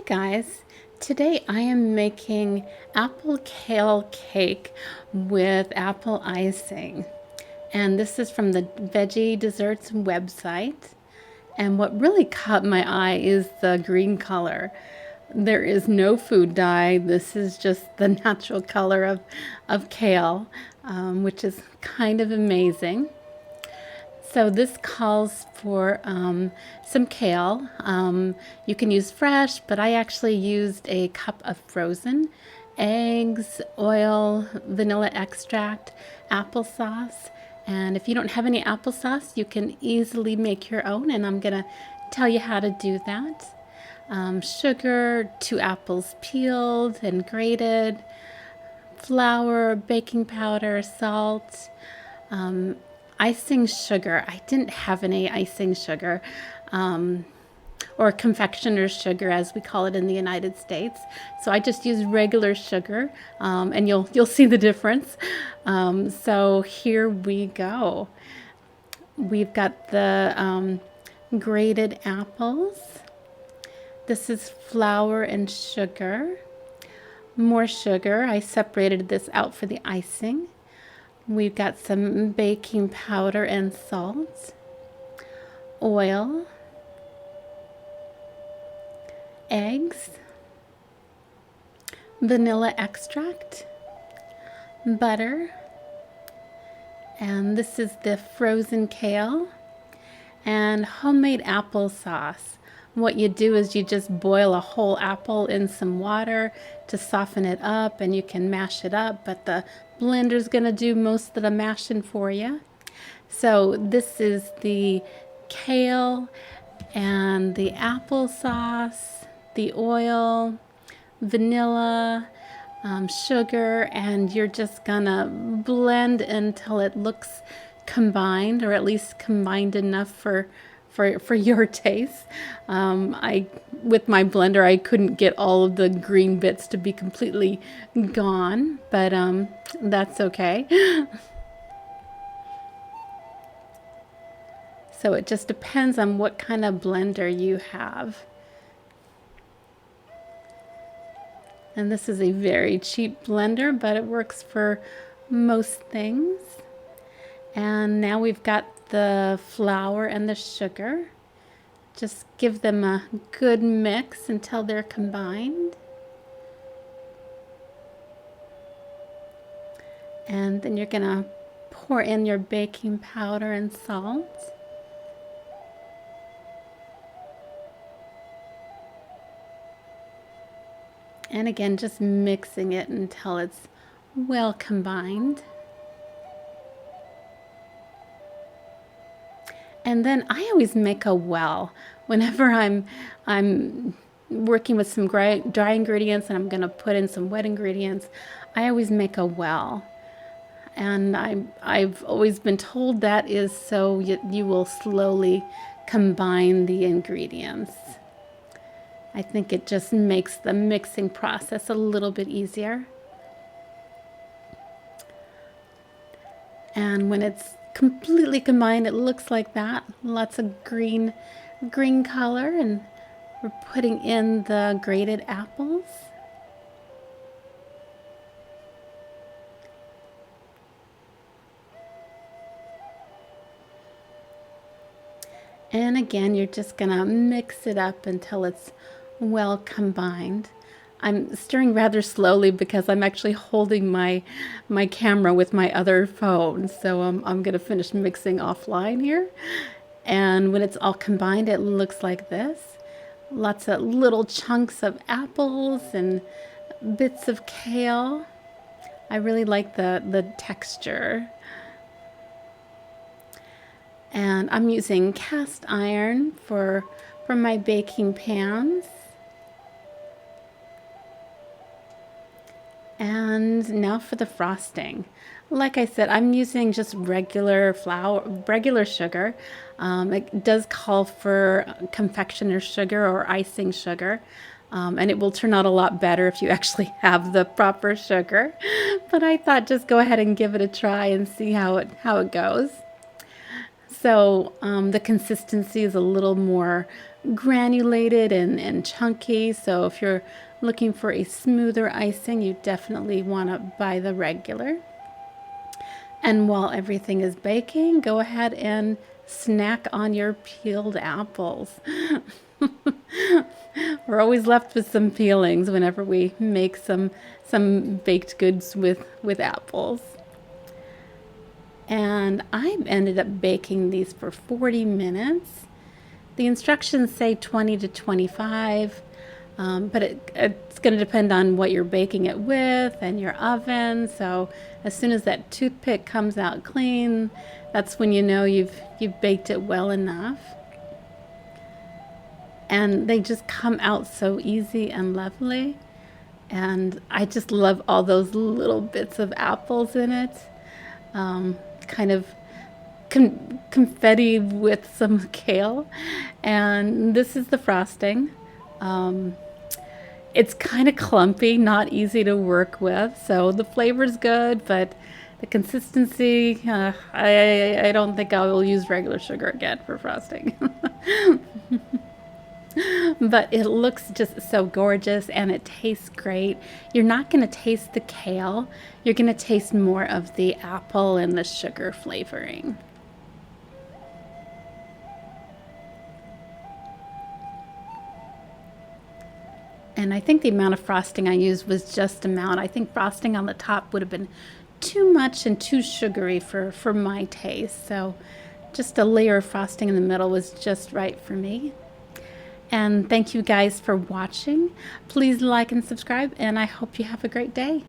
Guys, today I am making apple kale cake with apple icing. And this is from the Veggie Desserts website. And what really caught my eye is the green color. There is no food dye. This is just the natural color of kale, which is kind of amazing. So this calls for some kale. You can use fresh, but I actually used a cup of frozen eggs, oil, vanilla extract, applesauce. And if you don't have any applesauce, you can easily make your own, and I'm gonna tell you how to do that. Sugar, 2 apples peeled and grated, flour, baking powder, salt, icing sugar. I didn't have any icing sugar, or confectioner's sugar as we call it in the United States. So I just used regular sugar, and you'll see the difference. So here we go. We've got the grated apples. This is flour and sugar. More sugar. I separated this out for the icing. We've got some baking powder and salt, oil, eggs, vanilla extract, butter, and this is the frozen kale, and homemade applesauce. What you do is you just boil a whole apple in some water to soften it up, and you can mash it up, but the blender's gonna do most of the mashing for you. So this is the kale and the applesauce, the oil, vanilla, sugar, and you're just gonna blend until it looks combined, or at least combined enough for your taste. With my blender, I couldn't get all of the green bits to be completely gone, but that's okay. So it just depends on what kind of blender you have. And this is a very cheap blender, but it works for most things. And now we've got the flour and the sugar. Just give them a good mix until they're combined. And then you're gonna pour in your baking powder and salt. And again, just mixing it until it's well combined. And then I always make a well whenever I'm working with some dry ingredients and I'm going to put in some wet ingredients. I always make a well, and I've always been told that is so you will slowly combine the ingredients. I think it just makes the mixing process a little bit easier. And when it's completely combined, it looks like that. Lots of green color, and we're putting in the grated apples. And again, you're just gonna mix it up until it's well combined. I'm stirring rather slowly because I'm actually holding my camera with my other phone. So I'm going to finish mixing offline here. And when it's all combined, it looks like this. Lots of little chunks of apples and bits of kale. I really like the texture. And I'm using cast iron for my baking pans. And now for the frosting. Like I said, I'm using just regular sugar. It does call for confectioner's sugar or icing sugar. And it will turn out a lot better if you actually have the proper sugar. But I thought just go ahead and give it a try and see how it goes. So the consistency is a little more granulated and chunky. So if you're looking for a smoother icing, you definitely want to buy the regular. And while everything is baking, go ahead and snack on your peeled apples. We're always left with some peelings whenever we make some baked goods with apples. And I ended up baking these for 40 minutes. The instructions say 20 to 25, but it's going to depend on what you're baking it with and your oven. So as soon as that toothpick comes out clean, that's when you know you've baked it well enough. And they just come out so easy and lovely. And I just love all those little bits of apples in it. Kind of confetti with some kale. And this is the frosting. It's kind of clumpy, not easy to work with. So the flavor's good, but the consistency, I don't think I will use regular sugar again for frosting. But it looks just so gorgeous and it tastes great. You're not going to taste the kale. You're going to taste more of the apple and the sugar flavoring. And I think the amount of frosting I used was just amount. I think frosting on the top would have been too much and too sugary for my taste. So just a layer of frosting in the middle was just right for me. And thank you guys for watching. Please like and subscribe, and I hope you have a great day.